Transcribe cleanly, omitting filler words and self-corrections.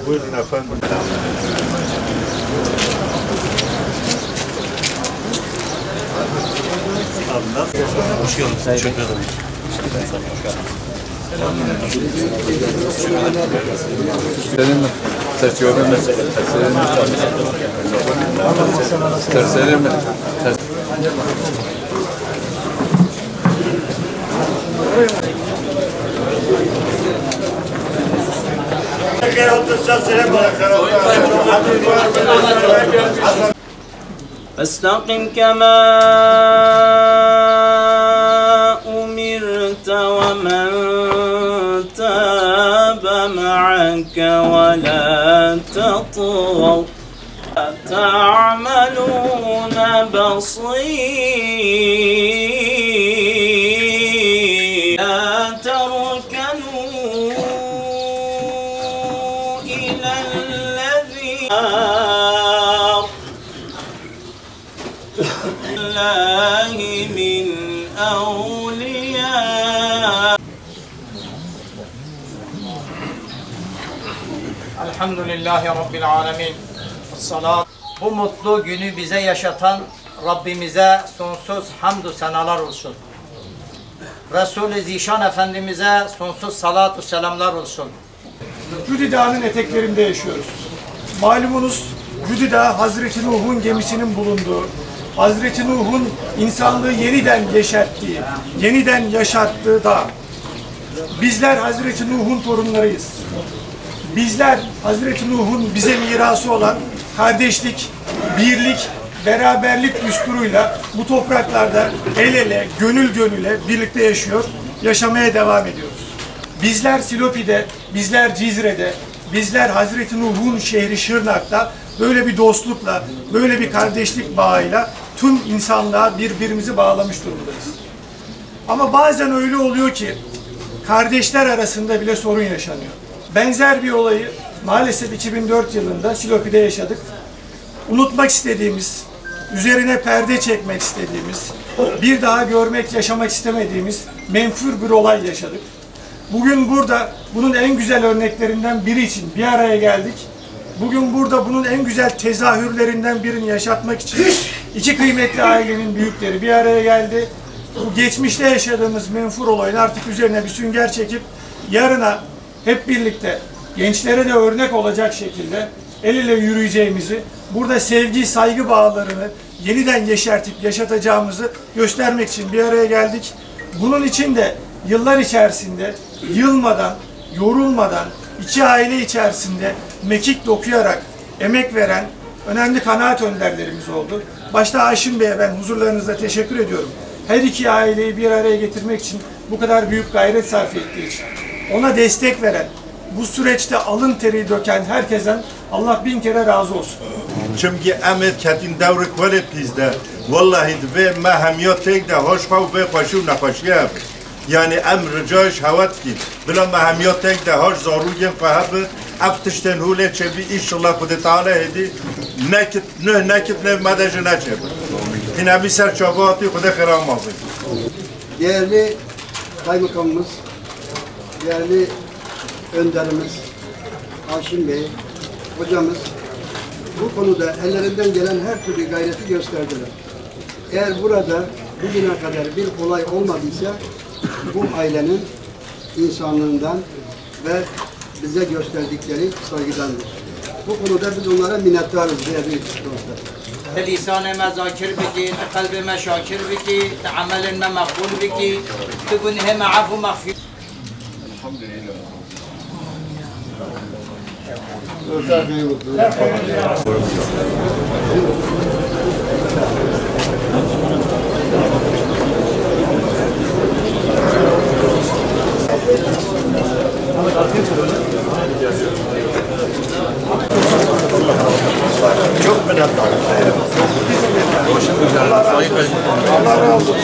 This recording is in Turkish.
Buyurun efendim. Abi nasıl? Hoş geldiniz. Teşekkür ederim. Senin mi? Ters gördün mü? Terselim mi? فاستقم كما أمرت ومن تاب معك ولا تطغوا تعملون بصير لا تركنوا إلى الذين الله من أولياء. Elhamdülillahi Rabbil Alemin. Salat. Bu mutlu günü bize yaşatan Rabbimize sonsuz hamdü senalar olsun. Resul-i Zişan Efendimiz'e sonsuz salatü selamlar olsun. Cudi Dağı'nın eteklerinde yaşıyoruz. Malumunuz Cudi Dağı Hazreti Nuh'un gemisinin bulunduğu, Hazreti Nuh'un insanlığı yeniden yeşerttiği, yeniden yaşattığı dağ. Bizler Hazreti Nuh'un torunlarıyız. Bizler Hazreti Nuh'un bize mirası olan kardeşlik, birlik, beraberlik düsturuyla bu topraklarda el ele, gönül gönüle birlikte yaşıyor, yaşamaya devam ediyoruz. Bizler Silopi'de, bizler Cizre'de, bizler Hazreti Nuh'un şehri Şırnak'ta böyle bir dostlukla, böyle bir kardeşlik bağıyla tüm insanlığa birbirimizi bağlamış durumdayız. Ama bazen öyle oluyor ki kardeşler arasında bile sorun yaşanıyor. Benzer bir olayı maalesef 2004 yılında Silopi'de yaşadık. Unutmak istediğimiz, üzerine perde çekmek istediğimiz, bir daha görmek, yaşamak istemediğimiz menfur bir olay yaşadık. Bugün burada bunun en güzel örneklerinden biri için bir araya geldik. Bugün burada bunun en güzel tezahürlerinden birini yaşatmak için iki kıymetli ailenin büyükleri bir araya geldi. Bu geçmişte yaşadığımız menfur olayın artık üzerine bir sünger çekip yarına hep birlikte gençlere de örnek olacak şekilde el ele yürüyeceğimizi, burada sevgi, saygı bağlarını yeniden yeşertip yaşatacağımızı göstermek için bir araya geldik. Bunun için de yıllar içerisinde yılmadan, yorulmadan, iki aile içerisinde mekik dokuyarak emek veren önemli kanaat önderlerimiz oldu. Başta Haşim Bey'e ben huzurlarınızda teşekkür ediyorum. Her iki aileyi bir araya getirmek için bu kadar büyük gayret sarf ettiği için. Ona destek veren, bu süreçte alın teri döken herkesten Allah bin kere razı olsun. Çünkü emet ketin devre kvale pizde. Vallahi ve mahemiyat tek de hoşfav ve faşu nafaşi abi. Yani ricayş havat ki. Bila mahemiyat tek de hoş zaruyen fahabı. Aftişten hule çebi inşallah Kudu Teala hedi. Nekit ne madajı ne çebi. Yine bir serçavatı Kudu kıramazı. Değerli kaymakamımız, değerli önderimiz, Haşim Bey, hocamız bu konuda ellerinden gelen her türlü gayreti gösterdiler. Eğer burada bugüne kadar bir olay olmadıysa bu ailenin insanlığından ve bize gösterdikleri saygıdandır. Bu konuda biz onlara minnettarız değerli dostlar. Lisanıma zakir biki, kalbime şakir biki, amelime makbul biki, tübünheme afu mağfir. Elhamdülillah. Çok minnettarım. Allah razı olsun. Allah razı olsun.